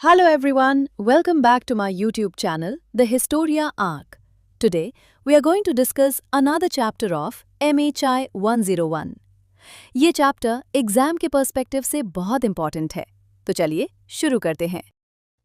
Hello everyone, welcome back to my YouTube channel, The Historia Arc. Today, we are going to discuss another chapter of MHI 101. ये chapter exam के perspective से बहुत important है, तो चलिए शुरू करते हैं।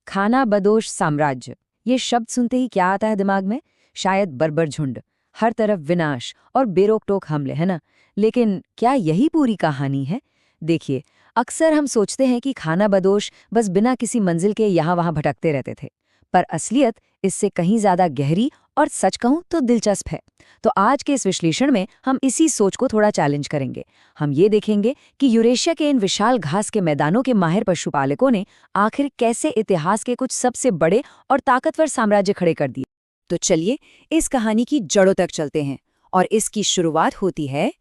खाना बदोश साम्राज्य, ये शब्द सुनते ही क्या आता है दिमाग में? शायद बर्बर झुंड, हर तरफ विनाश और बेरोक-टोक हमले, है ना? लेकिन क्या यही पूरी कहानी है? देखिए, अक्सर हम सोचते हैं कि खाना बदोश बस बिना किसी मंजिल के यहाँ-वहाँ भटकते रहते थे, पर असलियत इससे कहीं ज्यादा गहरी और सच कहूं तो दिलचस्प है। तो आज के इस विश्लेषण में हम इसी सोच को थोड़ा चैलेंज करेंगे। हम ये देखेंगे कि यूरेशिया के इन विशाल घास के मैदानों के माहिर पशुपालकों ने आखिर कैसे इतिहास के कुछ सबसे बड़े और ताकतवर साम्राज्य खड़े कर दिए। तो चलिए इस कहानी की जड़ों तक चलते हैं, और इसकी शुरुआत होती है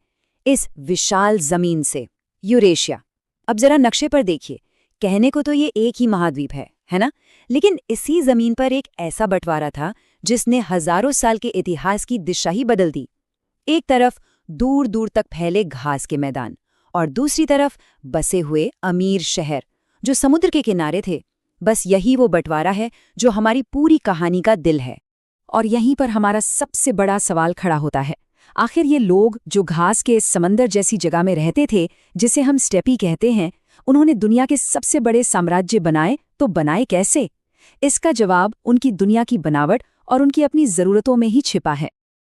इस विशाल जमीन से, यूरेशिया। अब जरा नक्शे पर देखिए, कहने को तो ये एक ही महाद्वीप है ना? लेकिन इसी जमीन पर एक ऐसा बंटवारा था जिसने हजारों साल के इतिहास की दिशा ही बदल दी। एक तरफ दूर दूर तक फैले घास के मैदान, और दूसरी तरफ बसे हुए अमीर शहर जो समुद्र के किनारे थे। बस यही वो बंटवारा है जो हमारी पूरी कहानी का दिल है। और यहीं पर हमारा सबसे बड़ा सवाल खड़ा होता है, आखिर ये लोग जो घास के समंदर जैसी जगह में रहते थे, जिसे हम स्टेपी कहते हैं, उन्होंने दुनिया के सबसे बड़े साम्राज्य बनाए तो बनाए कैसे? इसका जवाब उनकी दुनिया की बनावट और उनकी अपनी जरूरतों में ही छिपा है।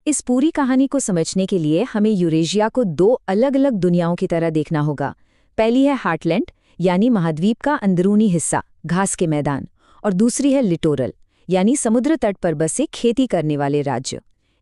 इस पूरी कहानी को समझने के लिए हमें यूरेशिया को दो अलग अलग दुनियाओं की तरह देखना होगा। पहली है हार्टलैंड, यानी महाद्वीप का अंदरूनी हिस्सा, घास के मैदान, और दूसरी है लिटोरल, यानी समुद्र तट पर बसे खेती करने वाले राज्य।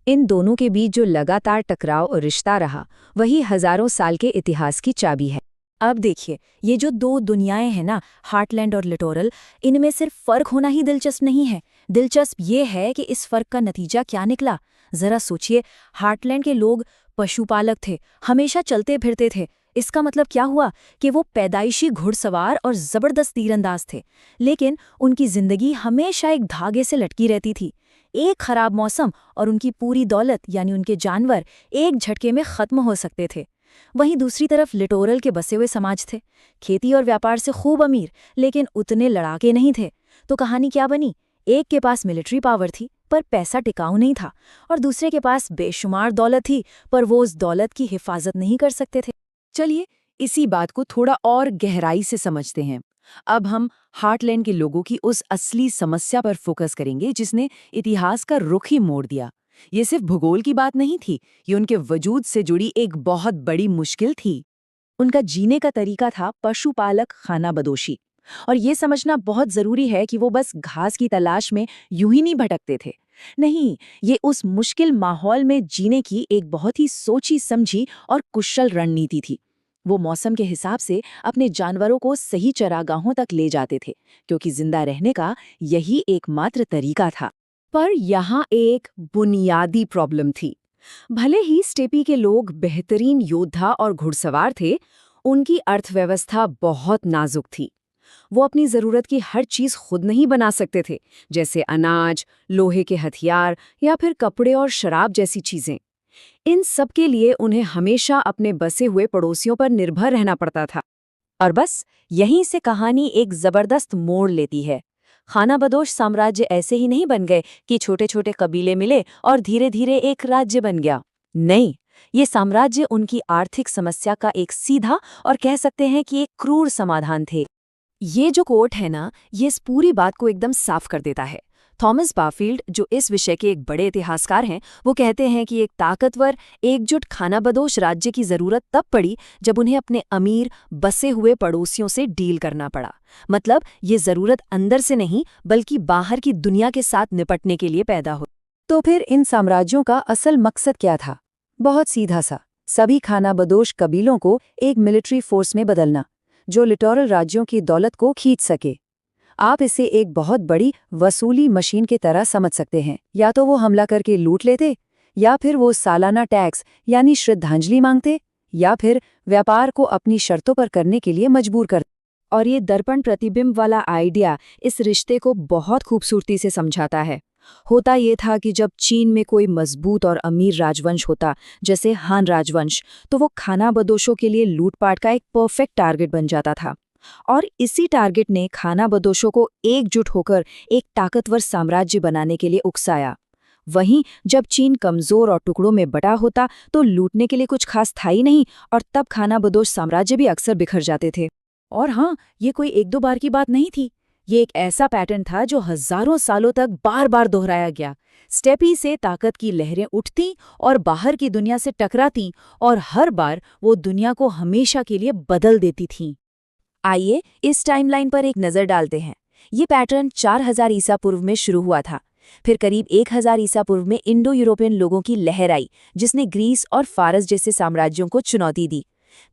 इन दोनों के बीच जो लगातार टकराव और रिश्ता रहा, वही हजारों साल के इतिहास की चाबी है। अब देखिए, ये जो दो दुनियाएं हैं ना, हार्टलैंड और लिटोरल, इनमें सिर्फ फर्क होना ही दिलचस्प नहीं है। दिलचस्प ये है कि इस फर्क का नतीजा क्या निकला। जरा सोचिए, हार्टलैंड के लोग पशुपालक थे, हमेशा चलते फिरते थे। इसका मतलब क्या हुआ कि वो पैदाइशी घुड़सवार और जबरदस्त तीरंदाज थे, लेकिन उनकी जिंदगी हमेशा एक धागे से लटकी रहती थी। एक खराब मौसम और उनकी पूरी दौलत यानी उनके जानवर एक झटके में खत्म हो सकते थे। वहीं दूसरी तरफ लिटोरल के बसे हुए समाज थे, खेती और व्यापार से खूब अमीर, लेकिन उतने लड़ाके नहीं थे। तो कहानी क्या बनी? एक के पास मिलिट्री पावर थी पर पैसा टिकाऊ नहीं था, और दूसरे के पास बेशुमार दौलत थी पर वो उस दौलत की हिफाजत नहीं कर सकते थे। चलिए इसी बात को थोड़ा और गहराई से समझते हैं। अब हम हार्टलैंड के लोगों की उस असली समस्या पर फोकस करेंगे जिसने इतिहास का रुख ही मोड़ दिया। ये सिर्फ भूगोल की बात नहीं थी, ये उनके वजूद से जुड़ी एक बहुत बड़ी मुश्किल थी। उनका जीने का तरीका था पशुपालक खाना बदोशी, और ये समझना बहुत जरूरी है कि वो बस घास की तलाश में यूं ही नहीं भटकते थे। नहीं, ये उस मुश्किल माहौल में जीने की एक बहुत ही सोची समझी और कुशल रणनीति थी। वो मौसम के हिसाब से अपने जानवरों को सही चरागाहों तक ले जाते थे, क्योंकि जिंदा रहने का यही एकमात्र तरीका था। पर यहाँ एक बुनियादी प्रॉब्लम थी। भले ही स्टेपी के लोग बेहतरीन योद्धा और घुड़सवार थे, उनकी अर्थव्यवस्था बहुत नाजुक थी। वो अपनी जरूरत की हर चीज खुद नहीं बना सकते थे, जैसे अनाज, लोहे के हथियार या फिर कपड़े और शराब जैसी चीजें। इन सब के लिए उन्हें हमेशा अपने बसे हुए पड़ोसियों पर निर्भर रहना पड़ता था। और बस यहीं से कहानी एक जबरदस्त मोड़ लेती है। खाना बदोश साम्राज्य ऐसे ही नहीं बन गए कि छोटे छोटे कबीले मिले और धीरे धीरे एक राज्य बन गया। नहीं, ये साम्राज्य उनकी आर्थिक समस्या का एक सीधा और कह सकते हैं कि एक क्रूर समाधान थे। ये जो कोट है ना, ये इस पूरी बात को एकदम साफ कर देता है। थॉमस बाफील्ड, जो इस विषय के एक बड़े इतिहासकार हैं, वो कहते हैं कि एक ताकतवर, एकजुट खानाबदोश राज्य की जरूरत तब पड़ी जब उन्हें अपने अमीर, बसे हुए पड़ोसियों से डील करना पड़ा। मतलब ये जरूरत अंदर से नहीं, बल्कि बाहर की दुनिया के साथ निपटने के लिए पैदा हुई। तो फिर इन साम्राज्यों का असल मकसद क्या था? बहुत सीधा सा, सभी खानाबदोश कबीलों को एक मिलिट्री फोर्स में बदलना, जो लिटोरल राज्यों की दौलत को खींच सके। आप इसे एक बहुत बड़ी वसूली मशीन की तरह समझ सकते हैं। या तो वो हमला करके लूट लेते, या फिर वो सालाना टैक्स यानी श्रद्धांजलि मांगते, या फिर व्यापार को अपनी शर्तों पर करने के लिए मजबूर करते। और ये दर्पण प्रतिबिंब वाला आइडिया इस रिश्ते को बहुत खूबसूरती से समझाता है। होता ये था कि जब चीन में कोई मजबूत और अमीर राजवंश होता, जैसे हान राजवंश, तो वो खानाबदोशों के लिए लूटपाट का एक परफेक्ट टारगेट बन जाता था। और इसी टारगेट ने खानाबदोशों को एकजुट होकर एक ताकतवर साम्राज्य बनाने के लिए उकसाया। वहीं जब चीन कमजोर और टुकड़ों में बटा होता तो लूटने के लिए कुछ खास था ही नहीं, और तब खानाबदोश साम्राज्य भी अक्सर बिखर जाते थे। और हाँ, ये कोई एक दो बार की बात नहीं थी। ये एक ऐसा पैटर्न था जो हजारों सालों तक बार बार दोहराया गया। स्टेपी से ताकत की लहरें उठती और बाहर की दुनिया से टकराती, और हर बार वो दुनिया को हमेशा के लिए बदल देती थीं। आइए इस टाइमलाइन पर एक नज़र डालते हैं। ये पैटर्न 4000 ईसा पूर्व में शुरू हुआ था। फिर करीब 1000 ईसा पूर्व में इंडो यूरोपियन लोगों की लहर आई, जिसने ग्रीस और फारस जैसे साम्राज्यों को चुनौती दी।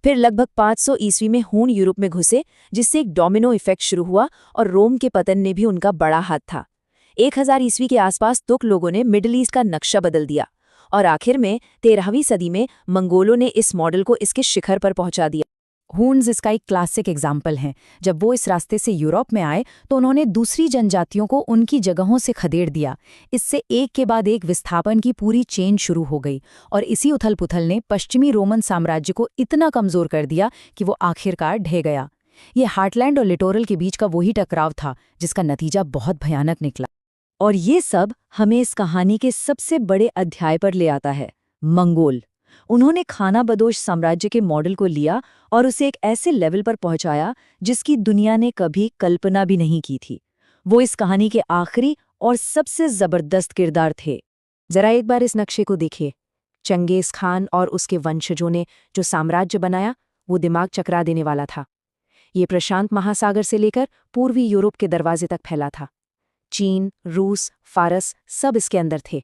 फिर लगभग 500 ईस्वी में हूण यूरोप में घुसे, जिससे एक डोमिनो इफेक्ट शुरू हुआ, और रोम के पतन ने भी उनका बड़ा हाथ था। 1000 ईस्वी के आसपास तुर्क लोगों ने मिडिल ईस्ट का नक्शा बदल दिया, और आखिर में 13वीं सदी में मंगोलों ने इस मॉडल को इसके शिखर पर पहुंचा दिया। हून्स इसका एक क्लासिक एग्जाम्पल हैं। जब वो इस रास्ते से यूरोप में आए तो उन्होंने दूसरी जनजातियों को उनकी जगहों से खदेड़ दिया। इससे एक के बाद एक विस्थापन की पूरी चेन शुरू हो गई, और इसी उथल-पुथल ने पश्चिमी रोमन साम्राज्य को इतना कमजोर कर दिया कि वो आखिरकार ढह गया। ये हार्टलैंड और लिटोरल के बीच का वही टकराव था जिसका नतीजा बहुत भयानक निकला। और ये सब हमें इस कहानी के सबसे बड़े अध्याय पर ले आता है, मंगोल। उन्होंने खानाबदोश साम्राज्य के मॉडल को लिया और उसे एक ऐसे लेवल पर पहुंचाया जिसकी दुनिया ने कभी कल्पना भी नहीं की थी। वो इस कहानी के आखिरी और सबसे जबरदस्त किरदार थे। जरा एक बार इस नक्शे को देखिए। चंगेज खान और उसके वंशजों ने जो साम्राज्य बनाया, वो दिमाग चकरा देने वाला था। ये प्रशांत महासागर से लेकर पूर्वी यूरोप के दरवाजे तक फैला था। चीन, रूस, फारस सब इसके अंदर थे।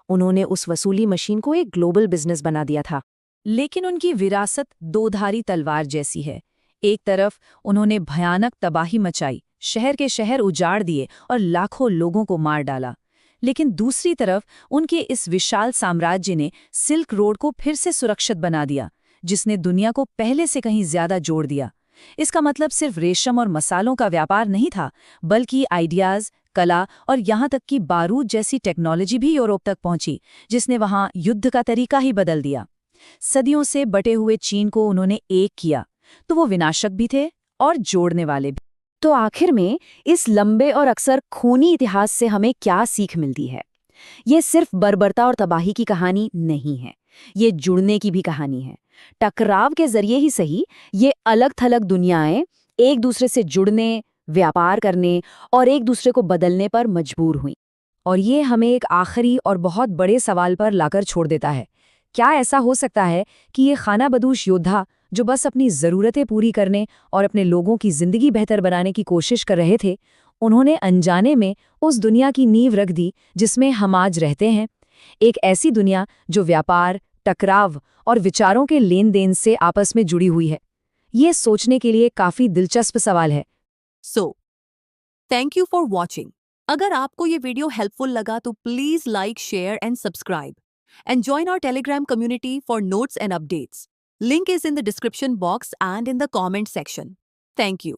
उन्होंने उस वसूली मशीन को एक ग्लोबल बिजनेस बना दिया था। लेकिन उनकी विरासत दोधारी तलवार जैसी है। एक तरफ उन्होंने भयानक तबाही मचाई, शहर के शहर उजाड़ दिए और लाखों लोगों को मार डाला। लेकिन दूसरी तरफ उनके इस विशाल साम्राज्य ने सिल्क रोड को फिर से सुरक्षित बना दिया, जिसने दुनिया को पहले से कहीं ज्यादा जोड़ दिया। इसका मतलब सिर्फ रेशम और मसालों का व्यापार नहीं था, बल्कि आइडियाज, कला और यहाँ तक कि बारूद जैसी टेक्नोलॉजी भी यूरोप तक पहुंची, जिसने वहां युद्ध का तरीका ही बदल दिया। सदियों से बटे हुए चीन को उन्होंने एक किया, तो वो विनाशक भी थे और जोड़ने वाले भी। तो आखिर में इस लंबे और अक्सर खूनी इतिहास से हमें क्या सीख मिलती है? ये सिर्फ बर्बरता और तबाही की कहानी नहीं है, ये जुड़ने की भी कहानी है। टकराव के जरिए ही सही, ये अलग-थलग दुनियाएं एक दूसरे से जुड़ने, व्यापार करने और एक दूसरे को बदलने पर मजबूर हुई। और ये हमें एक आखिरी और बहुत बड़े सवाल पर लाकर छोड़ देता है। क्या ऐसा हो सकता है कि ये खानाबदोश योद्धा, जो बस अपनी ज़रूरतें पूरी करने और अपने लोगों की ज़िंदगी बेहतर बनाने की कोशिश कर रहे थे, उन्होंने अनजाने में उस दुनिया की नींव रख दी जिसमें हम आज रहते हैं? एक ऐसी दुनिया जो व्यापार, टकराव और विचारों के लेन देन से आपस में जुड़ी हुई है। ये सोचने के लिए काफ़ी दिलचस्प सवाल है। Thank you for watching. अगर आपको ये वीडियो हेल्पफुल लगा तो please like, share and subscribe and join our Telegram community for notes and updates. Link is in the description box and in the comment section. Thank you.